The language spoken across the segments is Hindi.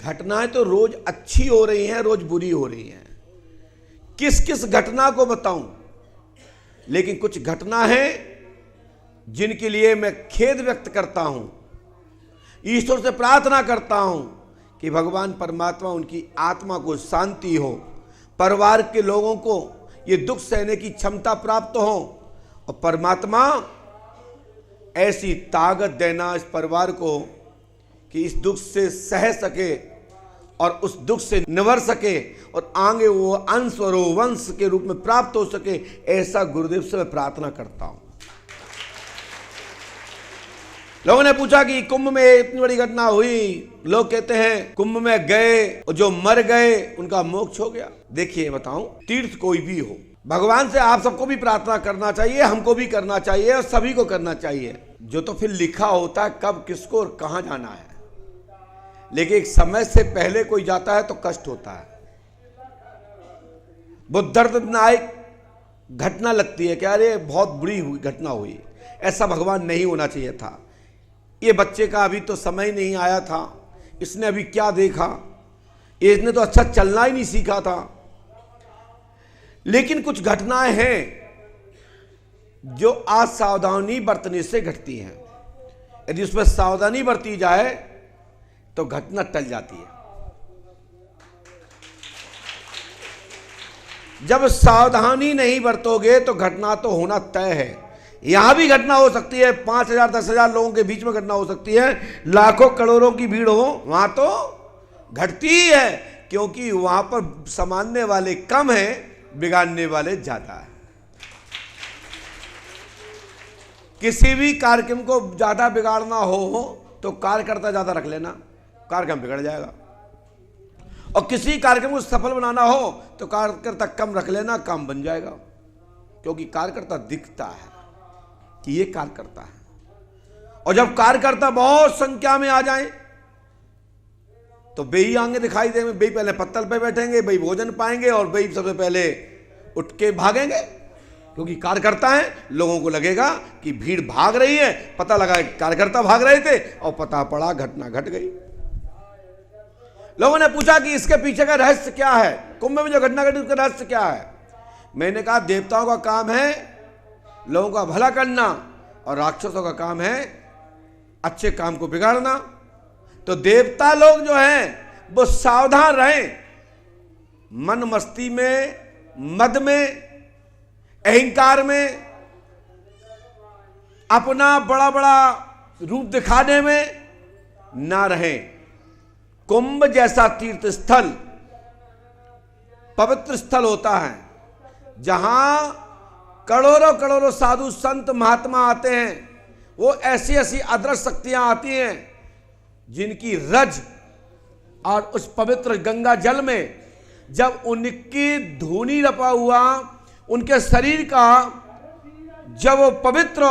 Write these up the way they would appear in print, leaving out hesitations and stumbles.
घटनाएं तो रोज अच्छी हो रही हैं, रोज बुरी हो रही हैं। किस किस घटना को बताऊं, लेकिन कुछ घटना है जिनके लिए मैं खेद व्यक्त करता हूं, ईश्वर से प्रार्थना करता हूं कि भगवान परमात्मा उनकी आत्मा को शांति हो, परिवार के लोगों को ये दुख सहने की क्षमता प्राप्त हो और परमात्मा ऐसी ताकत देना इस परिवार को कि इस दुख से सह सके और उस दुख से निवर सके और आगे वो अंश और वंश के रूप में प्राप्त हो सके, ऐसा गुरुदेव से मैं प्रार्थना करता हूं। लोगों ने पूछा कि कुंभ में इतनी बड़ी घटना हुई, लोग कहते हैं कुंभ में गए और जो मर गए उनका मोक्ष हो गया। देखिए बताऊं, तीर्थ कोई भी हो, भगवान से आप सबको भी प्रार्थना करना चाहिए, हमको भी करना चाहिए और सभी को करना चाहिए। जो तो फिर लिखा होता है कब किसको और कहां जाना है, लेकिन एक समय से पहले कोई जाता है तो कष्ट होता है। वो दर्दनाक घटना लगती है कि अरे बहुत बुरी हुई घटना हुई, ऐसा भगवान नहीं होना चाहिए था। ये बच्चे का अभी तो समय नहीं आया था, इसने अभी क्या देखा, इसने तो अच्छा चलना ही नहीं सीखा था। लेकिन कुछ घटनाएं हैं जो असावधानी बरतने से घटती हैं। यदि उसमें सावधानी बरती जाए तो घटना टल जाती है। जब सावधानी नहीं बरतोगे तो घटना तो होना तय है। यहां भी घटना हो सकती है, 5,000 10,000 लोगों के बीच में घटना हो सकती है, लाखों करोड़ों की भीड़ हो, वहां तो घटती ही है, क्योंकि वहां पर संभालने वाले कम हैं, बिगाड़ने वाले ज्यादा है। किसी भी कार्यक्रम को ज्यादा बिगाड़ना हो तो कार्यकर्ता ज्यादा रख लेना, कार्यक्रम बिगड़ जाएगा। और किसी कार्यक्रम को सफल बनाना हो तो कार्यकर्ता कम रख लेना, काम बन जाएगा। क्योंकि कार्यकर्ता दिखता है कि ये कार्यकर्ता है। और जब कार्यकर्ता बहुत संख्या में आ जाएं तो बेई आगे दिखाई देंगे, बेई पहले पत्तल पे बैठेंगे, बेई भोजन पाएंगे और बेई सबसे पहले उठ के भागेंगे। क्योंकि कार्यकर्ता है, लोगों को लगेगा कि भीड़ भाग रही है, पता लगा कार्यकर्ता भाग रहे थे और पता पड़ा घटना घट गई। लोगों ने पूछा कि इसके पीछे का रहस्य क्या है, कुंभ में जो घटना घटी उसका रहस्य क्या है। मैंने कहा देवताओं का काम है लोगों का भला करना और राक्षसों का काम है अच्छे काम को बिगाड़ना। तो देवता लोग जो हैं वो सावधान रहें, मन मस्ती में, मद में, अहंकार में, अपना बड़ा बड़ा रूप दिखाने में ना रहें। कुंभ जैसा तीर्थ स्थल पवित्र स्थल होता है, जहां करोड़ों करोड़ों साधु संत महात्मा आते हैं। वो ऐसी ऐसी अदृश्य शक्तियां आती हैं जिनकी रज और उस पवित्र गंगा जल में जब उनकी धूनी रपा हुआ उनके शरीर का जब वो पवित्र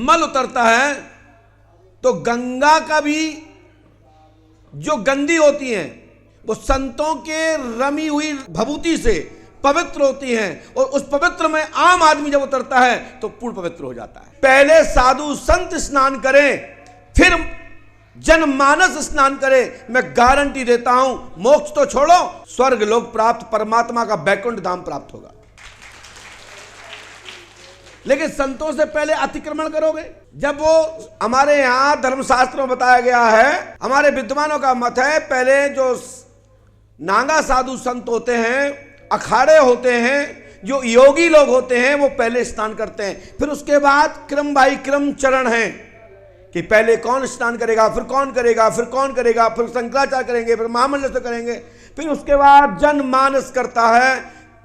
मल उतरता है तो गंगा का भी जो गंदी होती हैं वो संतों के रमी हुई भभूति से पवित्र होती हैं। और उस पवित्र में आम आदमी जब उतरता है तो पूर्ण पवित्र हो जाता है। पहले साधु संत स्नान करें, फिर जनमानस स्नान करें। मैं गारंटी देता हूं, मोक्ष तो छोड़ो, स्वर्ग लोक प्राप्त, परमात्मा का बैकुंठ धाम प्राप्त होगा। लेकिन संतों से पहले अतिक्रमण करोगे। जब वो हमारे यहां धर्मशास्त्र में बताया गया है, हमारे विद्वानों का मत है, पहले जो नागा साधु संत होते हैं, अखाड़े होते हैं, जो योगी लोग होते हैं, वो पहले स्नान करते हैं। फिर उसके बाद क्रम बाई क्रम चरण है कि पहले कौन स्नान करेगा, फिर कौन करेगा, फिर कौन करेगा, फिर शंकराचार्य करेंगे, फिर महामंडल से करेंगे, फिर उसके बाद जनमानस करता है,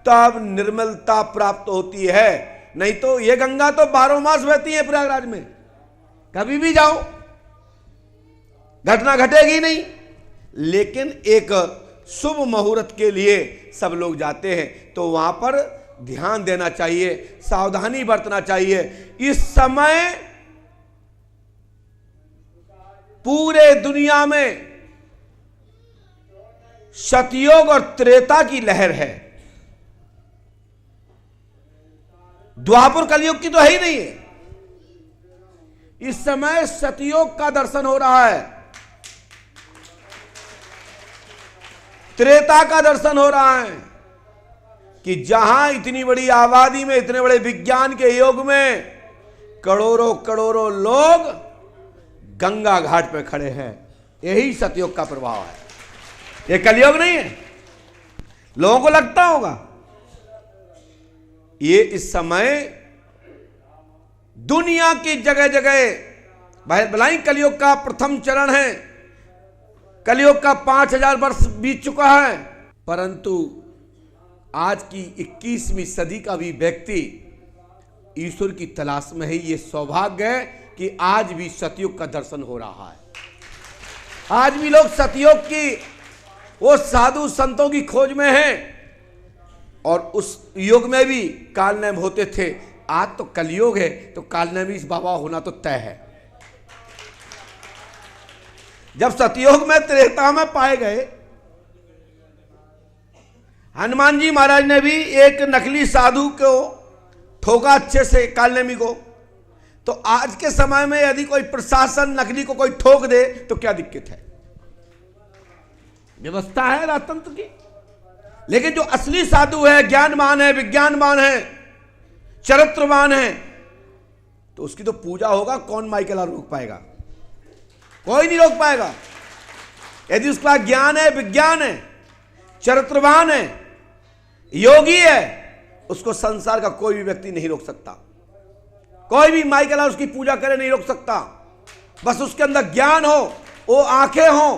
तब निर्मलता प्राप्त होती है। नहीं तो ये गंगा तो 12 मास बहती है प्रयागराज में, कभी भी जाओ घटना घटेगी नहीं। लेकिन एक शुभ मुहूर्त के लिए सब लोग जाते हैं, तो वहां पर ध्यान देना चाहिए, सावधानी बरतना चाहिए। इस समय पूरे दुनिया में सतयुग और त्रेता की लहर है, द्वापर कलयुग की तो है ही नहीं है। इस समय सतयुग का दर्शन हो रहा है। त्रेता का दर्शन हो रहा है कि जहां इतनी बड़ी आबादी में, इतने बड़े विज्ञान के युग में करोड़ों करोड़ों लोग गंगा घाट पे खड़े हैं, यही सतयुग का प्रभाव है। ये कलयुग नहीं है। लोगों को लगता होगा ये इस समय दुनिया की जगह जगह भलाई कलयुग का प्रथम चरण है, कलयुग का 5000 वर्ष बीत चुका है, परंतु आज की 21वीं सदी का भी व्यक्ति ईश्वर की तलाश में है। ये सौभाग्य है कि आज भी सतयुग का दर्शन हो रहा है। आज भी लोग सतयुग की वो साधु संतों की खोज में हैं, और उस युग में भी कालनेम होते थे। आज तो कलयुग है, तो कालनेमी बाबा होना तो तय है। जब सतयुग में त्रेता में पाए गए, हनुमान जी महाराज ने भी एक नकली साधु को ठोका अच्छे से, कालनेमी को। तो आज के समय में यदि कोई प्रशासन नकली को कोई ठोक दे तो क्या दिक्कत है? व्यवस्था है राजतंत्र की। लेकिन जो असली साधु है, ज्ञानवान है, विज्ञानवान है, चरित्रवान है, तो उसकी तो पूजा होगा। कौन माइकल रोक पाएगा? कोई नहीं रोक पाएगा। यदि उसका ज्ञान है, विज्ञान है, चरित्रवान है, योगी है, उसको संसार का कोई भी व्यक्ति नहीं रोक सकता। कोई भी माइकल उसकी पूजा करे नहीं रोक सकता। बस उसके अंदर ज्ञान हो, वो आंखें हो,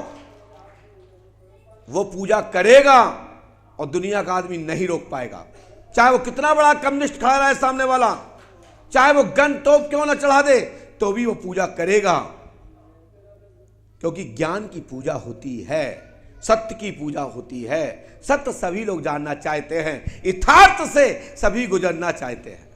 वो पूजा करेगा और दुनिया का आदमी नहीं रोक पाएगा। चाहे वो कितना बड़ा कम्युनिस्ट खड़ा रहे सामने वाला, चाहे वो गन तोप क्यों ना चढ़ा दे, तो भी वो पूजा करेगा। क्योंकि ज्ञान की पूजा होती है, सत्य की पूजा होती है। सत्य सभी लोग जानना चाहते हैं, यथार्थ से सभी गुजरना चाहते हैं।